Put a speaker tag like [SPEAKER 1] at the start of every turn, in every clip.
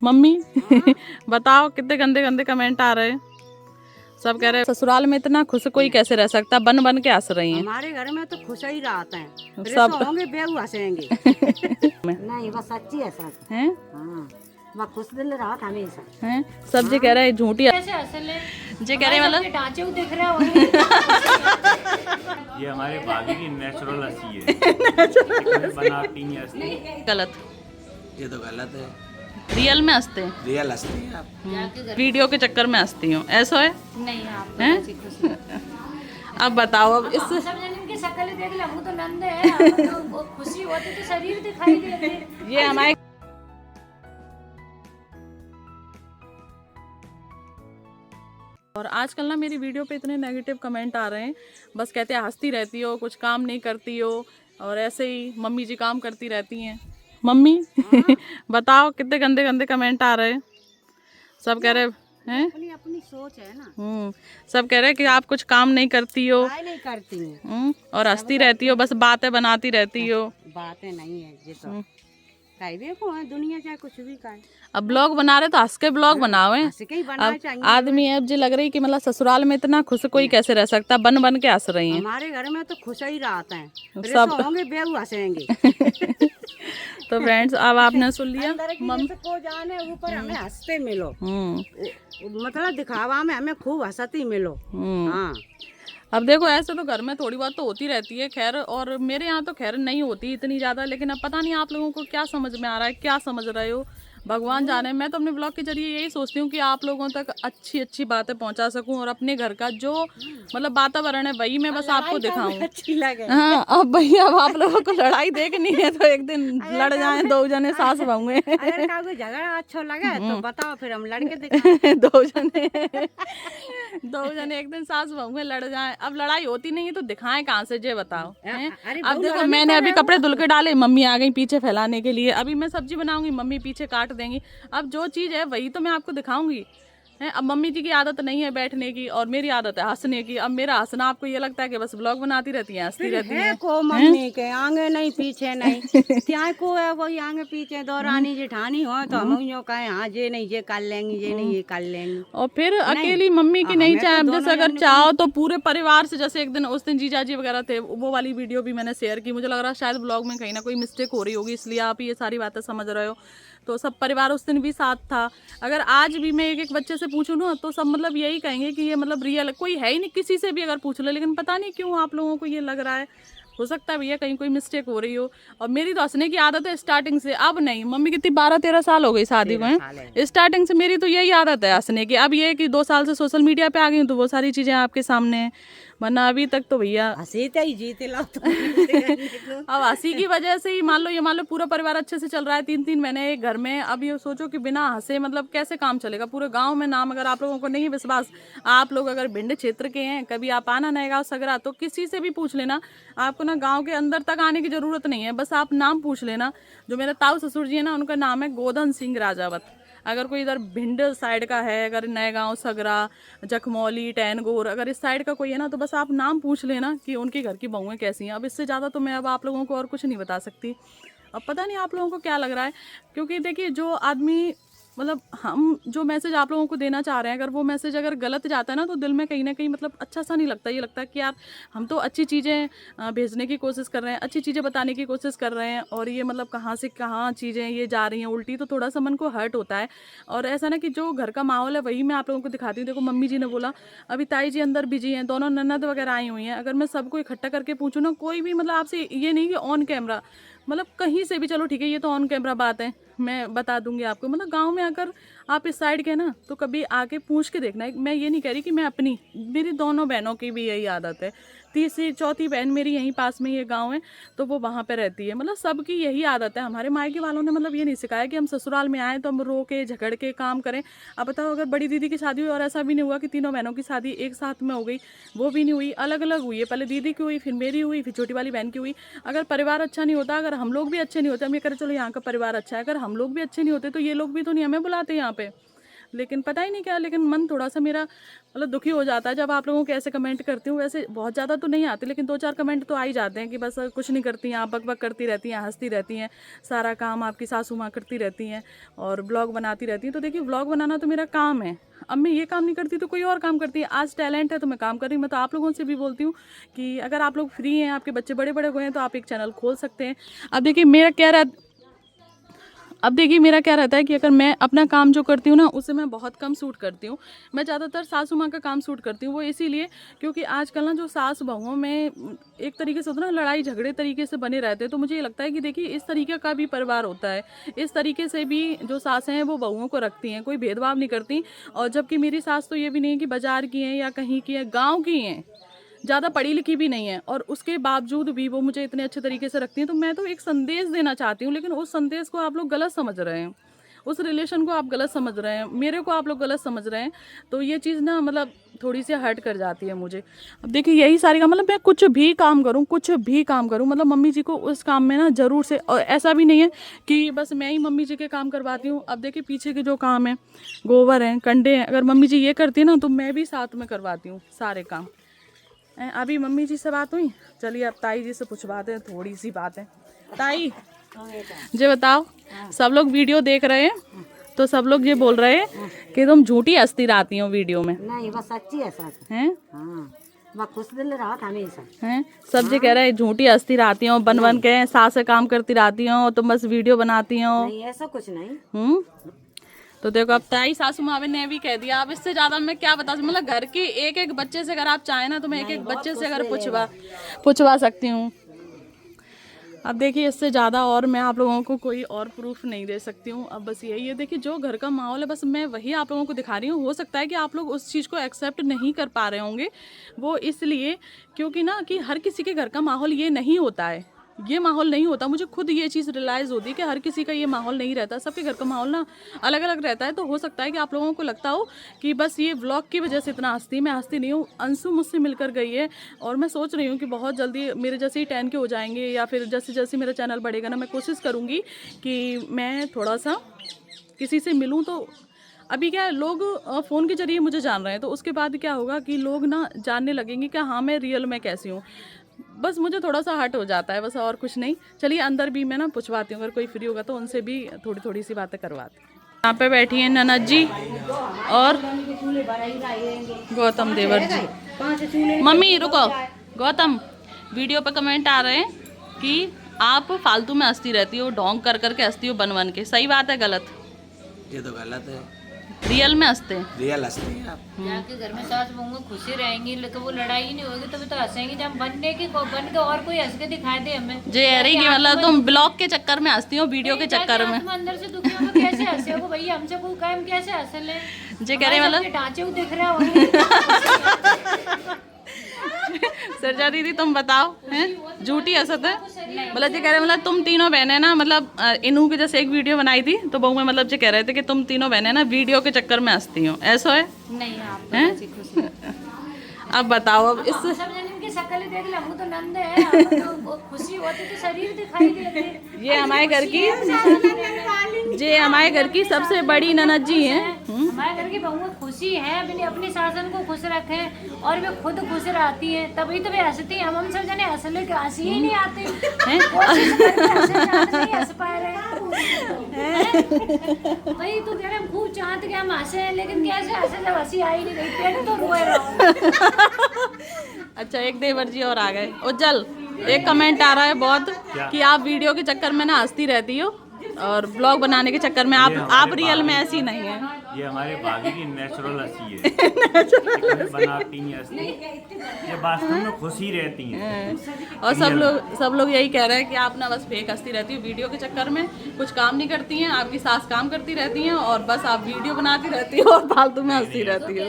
[SPEAKER 1] Mummy बताओ कितने गंदे गंदे कमेंट आ रहे हैं। सब कह रहे हैं ससुराल में इतना खुश कोई कैसे रह सकता, बन बन के हंस रही हैं।
[SPEAKER 2] हमारे घर में तो खुश ही रहते हैं,
[SPEAKER 1] सब
[SPEAKER 2] होंगे बेहू हंसेंगे। नहीं बस सच्ची है सब
[SPEAKER 1] हैं।
[SPEAKER 2] हाँ वह खुश दिल रहा हमेशा
[SPEAKER 1] हैं सब जी कह रहे हैं झूठी जी कह रहे हैं, मतलब
[SPEAKER 3] ढांचे दिख रहे होंगे।
[SPEAKER 4] ये हमारे भाभी की नेचुरल हंसी है। बनावटी नहीं हंसी।
[SPEAKER 1] गलत,
[SPEAKER 5] ये तो गलत है।
[SPEAKER 1] रियल में हंसते हैं,
[SPEAKER 5] रियल हंसते हैं आप।
[SPEAKER 1] वीडियो के चक्कर में हंसती हूँ, ऐसा है।
[SPEAKER 3] नहीं आप
[SPEAKER 1] हैं? अब बताओ, अब इस
[SPEAKER 3] सब जन की शक्ल देख ले, वो तो नंद है, तो खुशी होती तो शरीर दिखाई देते।
[SPEAKER 1] ये हमारे और आजकल ना मेरी वीडियो पे इतने नेगेटिव कमेंट आ रहे हैं, बस कहते हैं हंसती रहती हो, कुछ काम नहीं करती हो, और ऐसे ही मम्मी जी काम करती रहती हैं। मम्मी बताओ कितने गंदे गंदे कमेंट आ रहे हैं। सब कह रहे हैं
[SPEAKER 2] अपनी अपनी सोच है ना।
[SPEAKER 1] सब कह रहे हैं कि आप कुछ काम नहीं करती हो,
[SPEAKER 2] नहीं करती हैं
[SPEAKER 1] और हंसती रहती हो, बस बातें बनाती रहती हो।
[SPEAKER 2] बातें नहीं है ये तो कहीं को है, दुनिया चाहे कुछ भी कहे।
[SPEAKER 1] अब ब्लॉग बना रहे तो हंस के ब्लॉग बनाओ हैं।
[SPEAKER 2] हंस के ही बनना
[SPEAKER 1] अब
[SPEAKER 2] चाहिए।
[SPEAKER 1] आदमी अब जी लग रही कि मतलब ससुराल में इतना खुश कोई कैसे रह सकता, बन बन के हंस रही हैं।
[SPEAKER 2] हमारे घर में तो खुश ही रहते हैं,
[SPEAKER 1] सब
[SPEAKER 2] होंगे बेहू हंसेंगे।
[SPEAKER 1] तो फ्रेंड्स अब आपने सुन लिया।
[SPEAKER 2] मम्मी को जाने ऊपर हमें हंसते मिलो, मतलब दिखावा में हमें खूब हंसती मिलो। हाँ
[SPEAKER 1] अब देखो ऐसे तो घर में थोड़ी बहुत तो होती रहती है खैर, और मेरे यहाँ तो खैर नहीं होती इतनी ज़्यादा, लेकिन अब पता नहीं आप लोगों को क्या समझ में आ रहा है, क्या समझ रहे हो, भगवान जाने। मैं तो अपने ब्लॉग के जरिए यही सोचती हूँ कि आप लोगों तक अच्छी अच्छी बातें पहुँचा सकूँ, और अपने घर का जो मतलब वातावरण है वही मैं बस आपको दिखाऊँ।
[SPEAKER 2] अच्छी लगे।
[SPEAKER 1] हाँ अब भैया अब आप लोगों को लड़ाई देखनी है तो एक दिन लड़ जाए दो जने सास बहू में।
[SPEAKER 2] अगर काको झगड़ा अच्छा लगे तो बताओ, फिर हम लड़के दिखाएं।
[SPEAKER 1] दो जने एक दिन सास बहू में लड़ जाएं। अब लड़ाई होती नहीं है तो दिखाएं कहाँ से, ये बताओ हैं?
[SPEAKER 2] अरे
[SPEAKER 1] अब देखो मैंने अभी कपड़े धुल के डाले, मम्मी आ गई पीछे फैलाने के लिए। अभी मैं सब्जी बनाऊंगी, मम्मी पीछे काट देंगी। अब जो चीज है वही तो मैं आपको दिखाऊंगी है। अब मम्मी जी की आदत नहीं है बैठने की, और मेरी आदत है हंसने की। अब मेरा हंसना आपको ये लगता है कि बस ब्लॉग बनाती रहती है, हंसती रहती है।
[SPEAKER 2] को मम्मी के आगे नहीं पीछे नहीं क्या को है वही आगे पीछे दौरानी जेठानी हो तो हम यूँ कहें हाँ ये नहीं ये कर लेंगे, ये नहीं ये कर लेंगे।
[SPEAKER 1] और फिर अकेली मम्मी की नहीं चाहे, अब जैसे अगर चाहो तो पूरे परिवार से, जैसे एक दिन उस दिन जीजा जी वगैरह थे, वो वाली वीडियो भी मैंने शेयर की। मुझे लग रहा है शायद ब्लॉग में कहीं ना कोई मिस्टेक हो रही होगी, इसलिए आप ये सारी बातें समझ रहे हो। तो सब परिवार उस दिन भी साथ था। अगर आज भी मैं एक एक बच्चे से पूछूं ना तो सब मतलब यही कहेंगे कि ये मतलब रियल कोई है ही नहीं, किसी से भी अगर पूछ लो। लेकिन पता नहीं क्यों आप लोगों को ये लग रहा है, हो सकता है भैया कहीं कोई मिस्टेक हो रही हो। और मेरी तो हंसने की आदत है स्टार्टिंग से, अब नहीं। मम्मी कितनी 12-13 साल हो गई शादी को है, स्टार्टिंग से मेरी तो यही आदत है हंसने की। अब ये कि 2 साल से सोशल मीडिया पे आ गई हूँ तो वो सारी चीजें आपके सामने हैं, वरना अभी तक तो भैया
[SPEAKER 2] हंसी ही जीते लो तो।
[SPEAKER 1] अब हंसी की वजह से ही मान लो पूरा परिवार अच्छे से चल रहा है, 3-3 महीने एक घर में। अब ये सोचो कि बिना हंसे मतलब कैसे काम चलेगा पूरे गांव में नाम। अगर आप लोगों को नहीं विश्वास, आप लोग अगर भिंड क्षेत्र के हैं, कभी आप आना नए गाँव सगरा, तो किसी से भी पूछ लेना। आपको ना गाँव के अंदर तक आने की जरूरत नहीं है, बस आप नाम पूछ लेना। जो मेरे ताऊ ससुर जी है ना, उनका नाम है गोधन सिंह राजावत। अगर कोई इधर भिंड साइड का है, अगर नए गांव सगरा जखमौली टैनगोर अगर इस साइड का कोई है ना, तो बस आप नाम पूछ लेना कि उनके घर की बहुएं कैसी हैं। अब इससे ज़्यादा तो मैं अब आप लोगों को और कुछ नहीं बता सकती। अब पता नहीं आप लोगों को क्या लग रहा है, क्योंकि देखिए जो आदमी मतलब हम जो मैसेज आप लोगों को देना चाह रहे हैं, अगर वो मैसेज अगर गलत जाता है ना तो दिल में कहीं ना कहीं मतलब अच्छा सा नहीं लगता। ये लगता है कि यार हम तो अच्छी चीज़ें भेजने की कोशिश कर रहे हैं, अच्छी चीज़ें बताने की कोशिश कर रहे हैं, और ये मतलब कहाँ से कहाँ चीज़ें ये जा रही हैं उल्टी, तो थोड़ा सा मन को हर्ट होता है। और ऐसा ना कि जो घर का माहौल है वही मैं आप लोगों को दिखाती हूँ। देखो मम्मी जी ने बोला अभी ताई जी अंदर बिजी हैं, दोनों ननद वगैरह आई हुई हैं। अगर मैं सबको इकट्ठा करके पूछूँ ना, कोई भी मतलब आपसे ये नहीं कि ऑन कैमरा, मतलब कहीं से भी, चलो ठीक है ये तो ऑन कैमरा बात है, मैं बता दूंगी आपको। मतलब गांव में अगर आप इस साइड के ना तो कभी आके पूछ के देखना। मैं ये नहीं कह रही कि मैं अपनी, मेरी दोनों बहनों की भी यही आदत है। तीसरी चौथी बहन मेरी यहीं पास में ये गांव है, तो वो वहाँ पे रहती है। मतलब सबकी यही आदत है। हमारे मायके वालों ने मतलब ये नहीं सिखाया कि हम ससुराल में आए तो हम रो के झगड़ के काम करें। अब बताओ अगर बड़ी दीदी की शादी हुई, और ऐसा भी नहीं हुआ कि तीनों बहनों की शादी एक साथ में हो गई, वो भी नहीं हुई, अलग अलग हुई है। पहले दीदी की हुई, फिर मेरी हुई, फिर छोटी वाली बहन की हुई। अगर परिवार अच्छा नहीं होता, अगर हम लोग भी अच्छे नहीं होते, हम ये करें चलो यहाँ का परिवार अच्छा है, अगर हम लोग भी अच्छे नहीं होते तो ये लोग भी तो नहीं हमें बुलाते यहाँ पे। लेकिन पता ही नहीं क्या, लेकिन मन थोड़ा सा मेरा मतलब दुखी हो जाता है जब आप लोगों के ऐसे कमेंट करती हूँ। वैसे बहुत ज़्यादा तो नहीं आते, लेकिन 2-4 कमेंट तो आ ही जाते हैं कि बस कुछ नहीं करती हैं आप, बक बक करती रहती हैं, हंसती रहती हैं, सारा काम आपकी सासू माँ करती रहती हैं और ब्लॉग बनाती रहती हैं। तो देखिए ब्लॉग बनाना तो मेरा काम है, अब मैं ये काम नहीं करती तो कोई और काम करती है। आज टैलेंट है तो मैं काम कर रही हूँ। मैं तो आप लोगों से भी बोलती हूँ कि अगर आप लोग फ्री हैं, आपके बच्चे बड़े बड़े हुए हैं, तो आप एक चैनल खोल सकते हैं। अब देखिए मेरा क्या रहता है कि अगर मैं अपना काम जो करती हूँ ना, उसे मैं बहुत कम सूट करती हूँ। मैं ज़्यादातर सासू माँ का काम सूट करती हूँ। वो इसीलिए क्योंकि आजकल ना जो सास बहुओं में एक तरीके से होता है ना, लड़ाई झगड़े तरीके से बने रहते हैं। तो मुझे ये लगता है कि देखिए इस तरीके का भी परिवार होता है, इस तरीके से भी जो सासें हैं वो बहुओं को रखती हैं, कोई भेदभाव नहीं करती। और जबकि मेरी सास तो ये भी नहीं है कि बाजार की हैं या कहीं की है, गाँव की हैं, ज़्यादा पढ़ी लिखी भी नहीं है, और उसके बावजूद भी वो मुझे इतने अच्छे तरीके से रखती हैं। तो मैं तो एक संदेश देना चाहती हूँ, लेकिन उस संदेश को आप लोग गलत समझ रहे हैं, उस रिलेशन को आप गलत समझ रहे हैं, मेरे को आप लोग गलत समझ रहे हैं। तो ये चीज़ ना मतलब थोड़ी सी हर्ट कर जाती है मुझे। अब देखिए यही सारी काम, मतलब मैं कुछ भी काम करूँ मतलब मम्मी जी को उस काम में ना ज़रूर से, और ऐसा भी नहीं है कि बस मैं ही मम्मी जी के काम करवाती हूँ। अब देखिए पीछे के जो काम है, गोबर हैं, कंडे हैं, अगर मम्मी जी ये करती है ना तो मैं भी साथ में करवाती हूँ सारे काम। अभी मम्मी जी से बात हुई, चलिए अब ताई जी से पूछवाते हैं थोड़ी सी बात है। ताई जी बताओ, सब लोग वीडियो देख रहे हैं तो सब लोग ये बोल रहे हैं कि तुम झूठी हंसती रहती हो वीडियो में।
[SPEAKER 2] नहीं बस सच्ची है सर।
[SPEAKER 1] हैं?
[SPEAKER 2] हाँ बस खुश दिल रहा था हमेशा।
[SPEAKER 1] हैं? सब जी कह रहे हैं झूठी हंसती रहती हो, बन बन के सास से काम करती रहती हो, तुम बस वीडियो बनाती हो।
[SPEAKER 2] नहीं ऐसा कुछ नहीं।
[SPEAKER 1] तो देखो अब ताई सासू मावे ने भी कह दिया। अब इससे ज्यादा मैं क्या बता सकती, मतलब घर के एक एक बच्चे से अगर आप चाहें ना तो मैं एक एक बच्चे से अगर पूछवा सकती हूँ। अब देखिए इससे ज़्यादा और मैं आप लोगों को कोई और प्रूफ नहीं दे सकती हूँ। अब बस यही है, देखिए जो घर का माहौल है बस मैं वही आप लोगों को दिखा रही हूँ। हो सकता है कि आप लोग उस चीज़ को एक्सेप्ट नहीं कर पा रहे होंगे, वो इसलिए क्योंकि ना कि हर किसी के घर का माहौल ये नहीं होता है, ये माहौल नहीं होता। मुझे खुद ये चीज़ रियलाइज़ होती है कि हर किसी का ये माहौल नहीं रहता, सबके घर का माहौल ना अलग अलग रहता है। तो हो सकता है कि आप लोगों को लगता हो कि बस ये व्लॉग की वजह से इतना हंसती, मैं हंसती नहीं हूँ। अंशु मुझसे मिलकर गई है और मैं सोच रही हूँ कि बहुत जल्दी मेरे जैसे ही 10 के हो जाएंगे, या फिर जैसे जैसे मेरा चैनल बढ़ेगा ना, मैं कोशिश करूँगी कि मैं थोड़ा सा किसी से मिलूँ। तो अभी क्या है, लोग फ़ोन के जरिए मुझे जान रहे हैं, तो उसके बाद क्या होगा कि लोग ना जानने लगेंगे कि हाँ मैं रियल में कैसी हूँ। बस मुझे थोड़ा सा हर्ट हो जाता है, बस और कुछ नहीं। चलिए अंदर भी मैं ना पूछवाती हूँ, अगर कोई फ्री होगा तो उनसे भी थोड़ी थोड़ी सी बातें करवाती हूँ। यहाँ पे बैठी हैं ननद जी और गौतम देवर जी। मम्मी रुको, गौतम वीडियो पे कमेंट आ रहे हैं कि आप फालतू में हंसती रहती हो, ढोंग कर करके हंसती हो बन बन के, सही बात है गलत?
[SPEAKER 5] ये तो गलत है।
[SPEAKER 1] रियल में हंसते हैं?
[SPEAKER 5] रियल हंसते हैं आप।
[SPEAKER 3] जाके घर में सास बहू खुशी रहेंगी, लेकिन वो लड़ाई ही नहीं होगी तभी तो हंसेंगी। जब बन के और कोई हंस के दिखाई दे हमें
[SPEAKER 1] जे अरे की मतलब तुम ब्लॉग के चक्कर में हंसती हो, वीडियो के चक्कर में।
[SPEAKER 3] अंदर से दुखी होंगे, कैसे हंसे हो भैया, हमसे कोई काम कैसे हंसे ले
[SPEAKER 1] जे कह रहे मतलब
[SPEAKER 3] ढांचे को दिख रहा होंगे।
[SPEAKER 1] सरजा दीदी तुम बताओ, हैं झूठी हंसत है? मतलब जो कह रहे मतलब तुम तीनों बहनें ना, मतलब इनू के जैसे एक वीडियो बनाई थी तो बहू में मतलब जो कह रहे थे कि तुम तीनों बहनें ना वीडियो के चक्कर में हंसती हो, ऐसा है?
[SPEAKER 3] नहीं आप
[SPEAKER 1] हैं? अब बताओ, अब इस
[SPEAKER 3] सब जन की शक्ल ही देख ले, हम तो नंद है, हम तो खुशी होती तो शरीर दिखाई देते।
[SPEAKER 1] ये हमारे घर की सबसे बड़ी ननद जी हैं।
[SPEAKER 3] हमारे घर की बहुएं खुशी है, अपनी सासन को खुश रखें और वे खुद खुश रहती हैं, तभी तो वे हंसती हैं। हम सब जने हंसले के हंसी ही नहीं आती, कोशिश करके हंस पा रहे हैं। वही तो कह रहे हम खूब चाहते कि हम हंसे, लेकिन कैसे हंसे जब हंसी आई नहीं रही, पेट तो रोए रहो।
[SPEAKER 1] अच्छा एक देवर जी और आ गए। उज्जवल एक कमेंट आ रहा है बहुत कि आप वीडियो के चक्कर में ना हंसती रहती हो और ब्लॉग बनाने के चक्कर में आप रियल में ऐसी नहीं है।
[SPEAKER 4] ये हमारे भाभी की नेचुरल हंसी है। बनाती नहीं हंसती, ये वास्तव में खुशी रहती हैं।
[SPEAKER 1] और सब लोग यही कह रहे हैं कि आप ना बस फेक हंसती रहती हो, वीडियो के चक्कर में कुछ काम नहीं करती हैं, आपकी सास काम करती रहती हैं और बस आप वीडियो बनाती रहती हो और फालतू में हंसती रहती हो।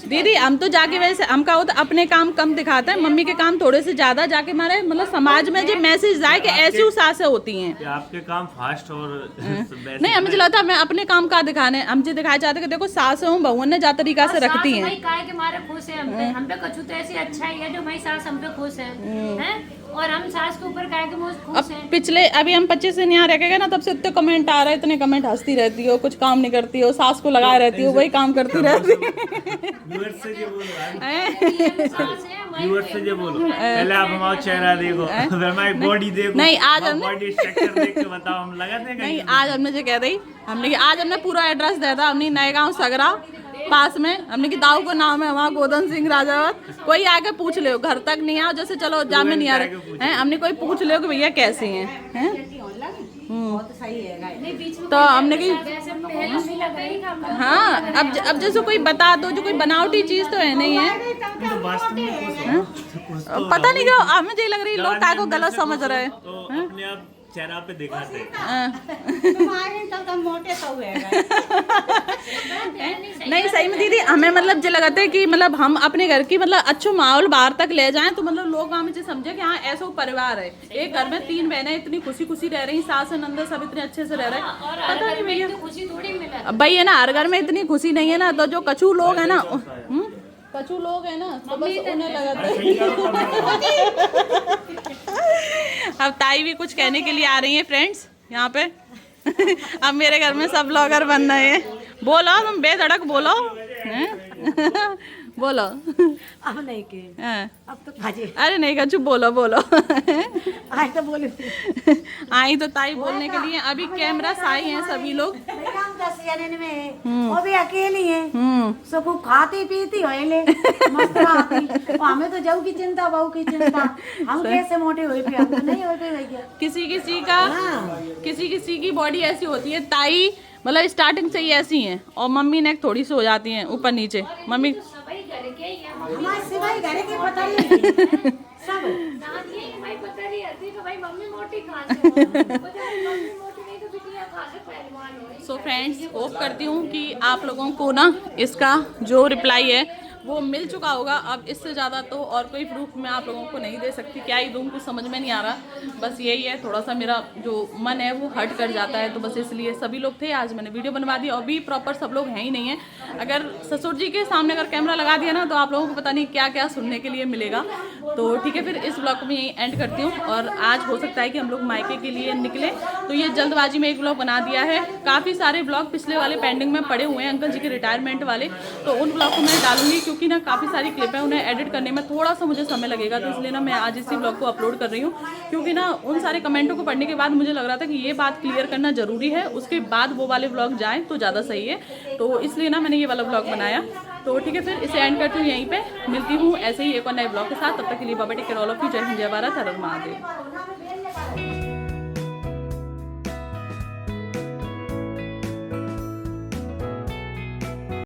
[SPEAKER 1] दीदी हम तो जाके वैसे हम कहो तो अपने काम कम दिखाते हैं, मम्मी के काम थोड़े से ज्यादा जाके हमारे मतलब समाज में जो मैसेज जाए कि ऐसी सासें होती हैं।
[SPEAKER 4] आपके काम फास्ट और
[SPEAKER 1] नहीं हमें चला था, मैं अपने काम का दिखाने हम जी दिखाए चाहते कि देखो सास हूँ बहुओं ने जा तरीका से रखती हैं।
[SPEAKER 3] काय के मारे खुश है, हम पे कछु तो ऐसी अच्छा ही है जो भाई सास हम पे खुश है। और हम सास के ऊपर काहे के मुँह
[SPEAKER 1] अब
[SPEAKER 3] खुश हैं।
[SPEAKER 1] पिछले अभी हम 25 दिन यहाँ रह के गए ना, तब से इतने कमेंट आ रहे हैं, इतने कमेंट, हंसती रहती हो, कुछ काम नहीं करती हो, सास को लगाए रहती हो, वही काम करती रहती
[SPEAKER 4] व्यूअर्स से जो बोलो
[SPEAKER 1] है।
[SPEAKER 3] सास है हमारी
[SPEAKER 4] व्यूअर्स से जो बोलो, पहले आप हमारा चेहरा देखो, फिर हमारी बॉडी देखो।
[SPEAKER 1] नहीं, आज हम
[SPEAKER 4] बॉडी स्ट्रक्चर देख के बताओ हम लगाते हैं
[SPEAKER 1] नहीं,
[SPEAKER 4] कहीं।
[SPEAKER 1] आज हमने जो कह दी, हमने कि आज हमने पूरा एड्रेस दिया था, हमने नए गाँव सगरा पास में, हमने कि दाऊ का नाम है वहाँ गोदन सिंह राजावत, कोई आके पूछ ले, घर तक नहीं आओ, जैसे चलो जामे नहीं आ रहे हैं, हमने कोई पूछ ले कि भैया कैसी हैं।
[SPEAKER 2] बहुत सही है गाय।
[SPEAKER 3] नहीं, बीच में
[SPEAKER 1] तो हमने की
[SPEAKER 3] जैसे पहले भी लगा ही था।
[SPEAKER 1] हाँ, अब जैसे कोई बता दो, जो कोई बनावटी चीज तो है नहीं है,
[SPEAKER 4] तो वास्तव में खुश हो।
[SPEAKER 1] पता नहीं क्यों हमें यही लग रही है, लोग काय को गलत समझ रहे हैं।
[SPEAKER 4] तो अपने आप चेहरा पे दिखाते हैं।
[SPEAKER 2] तुम्हारे तो मोटे तो हुए
[SPEAKER 1] नहीं सही में दीदी, हमें मतलब जो लगता है कि मतलब हम अपने घर की मतलब अच्छा माहौल बाहर तक ले जाएं, तो मतलब लोग हमें जो समझे कि हाँ ऐसा परिवार है, एक घर में 3 बहनें इतनी खुशी खुशी रह रही, सास नंदा सब इतने अच्छे से रह रहे हैं।
[SPEAKER 3] और हर घर में तो खुशी थोड़ी मिला।
[SPEAKER 1] अब भाई है ना, हर घर में इतनी खुशी नहीं है ना, तो जो कछू लोग है ना, कछू लोग है ना, तो बस उन्हें लगता है। अब ताई भी कुछ कहने के लिए आ रही है फ्रेंड्स यहाँ पे। अब मेरे घर में सब ब्लॉगर बन रहे हैं, बोलो तुम बेधड़क बोलो, हैं? बोलो।
[SPEAKER 2] अब नहीं के,
[SPEAKER 1] हाँ।
[SPEAKER 2] अब तो खाजे
[SPEAKER 1] अरे नहीं कछू बोलो बोलो।
[SPEAKER 2] आज तो बोले
[SPEAKER 1] आई तो ताई बोलने के लिए, अभी कैमरा साई हैं सभी लोग।
[SPEAKER 2] हम 10 जने में वो भी अकेली है,
[SPEAKER 1] हम्म,
[SPEAKER 2] सब खूब खाती पीती होले मस्त रहती। और हमें तो जाऊ की चिंता, बहू की चिंता, हम कैसे मोटे हुए पे, हम तो नहीं हुए पे भैया।
[SPEAKER 1] किसी किसी की बॉडी ऐसी होती है, ताई मतलब स्टार्टिंग से ही ऐसी हैं, और मम्मी ने थोड़ी सी हो जाती हैं ऊपर नीचे। मम्मी
[SPEAKER 3] सभी घर के ही हैं।
[SPEAKER 2] हमारे सिवाय घर के पता नहीं सब
[SPEAKER 3] दादी ये भाई पता नहीं आती तो भाई मम्मी मोटी कहाँ से हो? पता नहीं मम्मी मोटी नहीं तो बिटिया कहाँ से पहलवान हो।
[SPEAKER 1] सो फ्रेंड्स, होप करती हूँ कि आप लोगों को ना इसका जो रिप्लाई है वो मिल चुका होगा। अब इससे ज़्यादा तो और कोई प्रूफ मैं आप लोगों को नहीं दे सकती, क्या ही दूँ, कुछ समझ में नहीं आ रहा। बस यही है, थोड़ा सा मेरा जो मन है वो हट कर जाता है, तो बस इसलिए सभी लोग थे, आज मैंने वीडियो बनवा दी। और भी प्रॉपर सब लोग हैं ही नहीं है, अगर ससुर जी के सामने अगर कैमरा लगा दिया ना, तो आप लोगों को पता नहीं क्या क्या सुनने के लिए मिलेगा। तो ठीक है, फिर इस ब्लॉग को मैं यहीं एंड करती हूँ। और आज हो सकता है कि हम लोग मायके के लिए निकले, तो ये जल्दबाजी में एक ब्लॉग बना दिया है। काफ़ी सारे ब्लॉग पिछले वाले पेंडिंग में पड़े हुए हैं, अंकल जी के रिटायरमेंट वाले, तो उन ब्लॉग को मैं डालूंगी, क्योंकि ना काफ़ी सारी क्लिप है, उन्हें एडिट करने में थोड़ा सा मुझे समय लगेगा, तो इसलिए ना मैं आज इसी ब्लॉग को अपलोड कर रही हूँ। क्योंकि ना उन सारे कमेंटों को पढ़ने के बाद मुझे लग रहा था कि ये बात क्लियर करना जरूरी है, उसके बाद वो वाले ब्लॉग जाएँ तो ज़्यादा सही है। तो इसलिए ना मैंने ये वाला ब्लॉग बनाया। तो ठीक है, फिर इसे एंड करती हूँ यहीं पे, मिलती हूँ ऐसे ही एक और नए ब्लॉग के साथ। तब तक के लिए बाबा take care all of you, जय हिंद, जय भारत, हर हर महादेव।